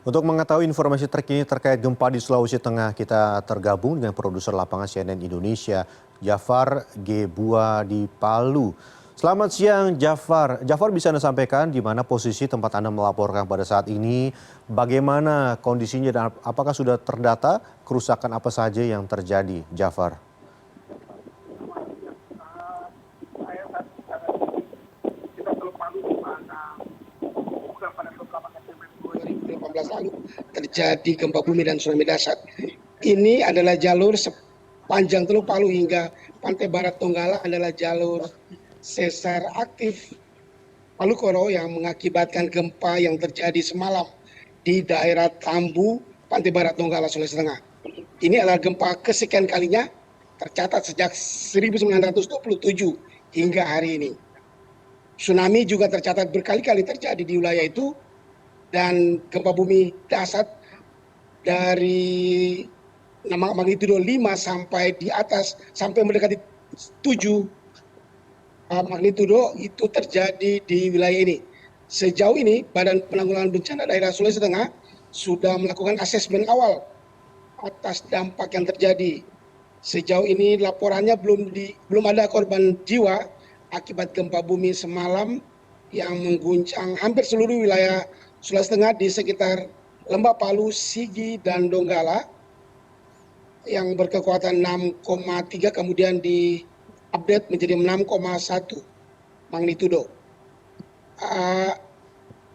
Untuk mengetahui informasi terkini terkait gempa di Sulawesi Tengah, kita tergabung dengan produser lapangan CNN Indonesia, Jafar Gebua di Palu. Selamat siang, Jafar. Jafar, bisa Anda sampaikan di mana posisi tempat Anda melaporkan pada saat ini, bagaimana kondisinya dan apakah sudah terdata kerusakan apa saja yang terjadi, Jafar? Kita belum malu di mana bukan pada beberapa September 2018 lalu terjadi gempa bumi dan tsunami dahsyat. Ini adalah jalur sepanjang Teluk Palu hingga pantai barat Donggala adalah jalur sesar aktif Palu Koro yang mengakibatkan gempa yang terjadi semalam di daerah Tambu, pantai barat Donggala, Sulawesi Tengah. Ini adalah gempa kesekian kalinya tercatat sejak 1927 hingga hari ini. Tsunami juga tercatat berkali-kali terjadi di wilayah itu dan gempa bumi dahsyat dari magnitudo 5 sampai di atas sampai mendekati 7 magnitudo itu terjadi di wilayah ini. Sejauh ini Badan Penanggulangan Bencana Daerah Sulawesi Tengah sudah melakukan asesmen awal atas dampak yang terjadi. Sejauh ini laporannya belum ada korban jiwa akibat gempa bumi semalam yang mengguncang hampir seluruh wilayah Sulawesi Tengah di sekitar Lembah Palu, Sigi, dan Donggala yang berkekuatan 6,3 kemudian diupdate menjadi 6,1 magnitudo.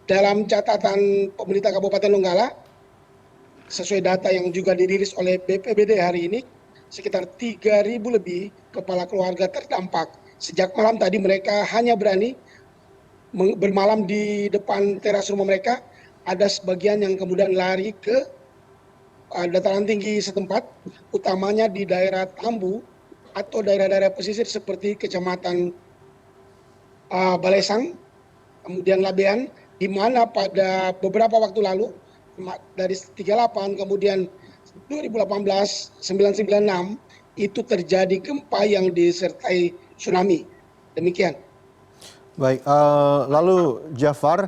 Dalam catatan pemerintah Kabupaten Donggala, sesuai data yang juga dirilis oleh BPBD hari ini, sekitar 3.000 lebih kepala keluarga terdampak. Sejak malam tadi mereka hanya berani bermalam di depan teras rumah mereka. Ada sebagian yang kemudian lari ke dataran tinggi setempat, utamanya di daerah Tambu atau daerah-daerah pesisir seperti Kecamatan Balesang, kemudian Labean, di mana pada beberapa waktu lalu dari 38 kemudian 2018 996 itu terjadi gempa yang disertai tsunami. Demikian. Baik, lalu Jafar,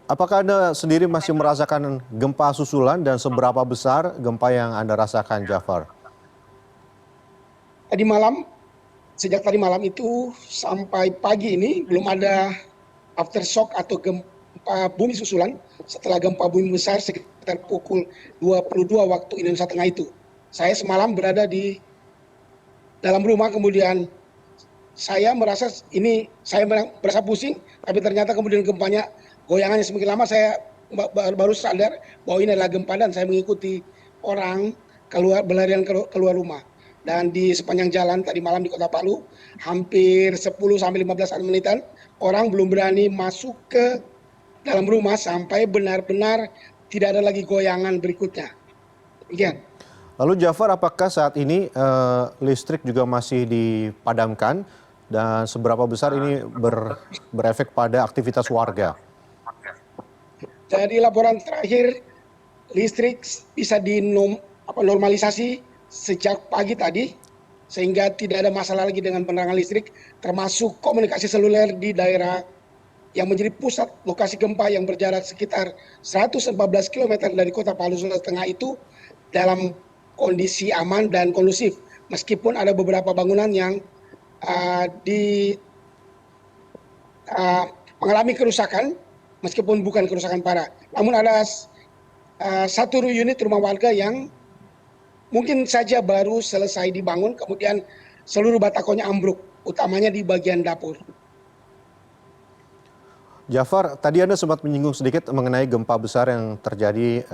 apakah Anda sendiri masih merasakan gempa susulan dan seberapa besar gempa yang Anda rasakan, Jafar? Sejak tadi malam itu sampai pagi ini belum ada aftershock atau gempa bumi susulan setelah gempa bumi besar sekitar pukul 22 waktu Indonesia Tengah itu. Saya semalam berada di dalam rumah, kemudian saya merasa pusing, tapi ternyata kemudian gempanya, goyangannya semakin lama saya baru sadar bahwa ini adalah gempa dan saya mengikuti orang berlarian keluar rumah. Dan di sepanjang jalan tadi malam di Kota Palu, hampir 10-15 menitan, orang belum berani masuk ke dalam rumah sampai benar-benar tidak ada lagi goyangan berikutnya. Demikian. Lalu Jafar, apakah saat ini listrik juga masih dipadamkan dan seberapa besar ini berefek pada aktivitas warga? Dari laporan terakhir, listrik bisa dinormalisasi sejak pagi tadi, sehingga tidak ada masalah lagi dengan penerangan listrik, termasuk komunikasi seluler di daerah yang menjadi pusat lokasi gempa yang berjarak sekitar 114 km dari Kota Palu, Sulawesi Tengah itu dalam kondisi aman dan kondusif. Meskipun ada beberapa bangunan yang mengalami kerusakan, meskipun bukan kerusakan parah. Namun ada satu unit rumah warga yang mungkin saja baru selesai dibangun, kemudian seluruh batakonya ambruk, utamanya di bagian dapur. Jafar, tadi Anda sempat menyinggung sedikit mengenai gempa besar yang terjadi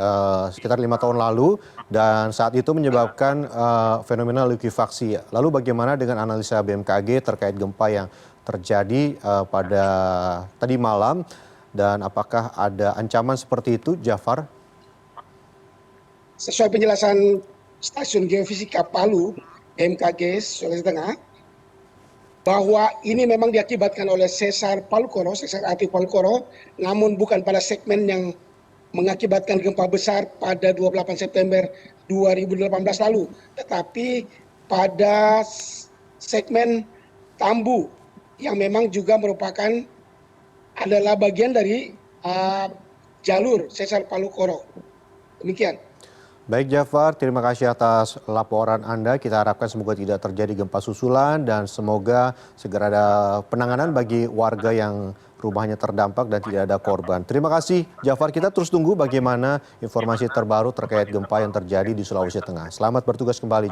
sekitar 5 tahun lalu dan saat itu menyebabkan fenomena likuifaksi. Lalu bagaimana dengan analisa BMKG terkait gempa yang terjadi pada tadi malam dan apakah ada ancaman seperti itu, Jafar? Sesuai penjelasan Stasiun Geofisika Palu, BMKG Sulawesi Tengah, bahwa ini memang diakibatkan oleh sesar Palu Koro, sesar aktif Palu Koro, namun bukan pada segmen yang mengakibatkan gempa besar pada 28 September 2018 lalu, tetapi pada segmen Tambu yang memang juga merupakan adalah bagian dari jalur sesar Palu Koro. Demikian. Baik Jafar, terima kasih atas laporan Anda. Kita harapkan semoga tidak terjadi gempa susulan dan semoga segera ada penanganan bagi warga yang rumahnya terdampak dan tidak ada korban. Terima kasih Jafar, kita terus tunggu bagaimana informasi terbaru terkait gempa yang terjadi di Sulawesi Tengah. Selamat bertugas kembali.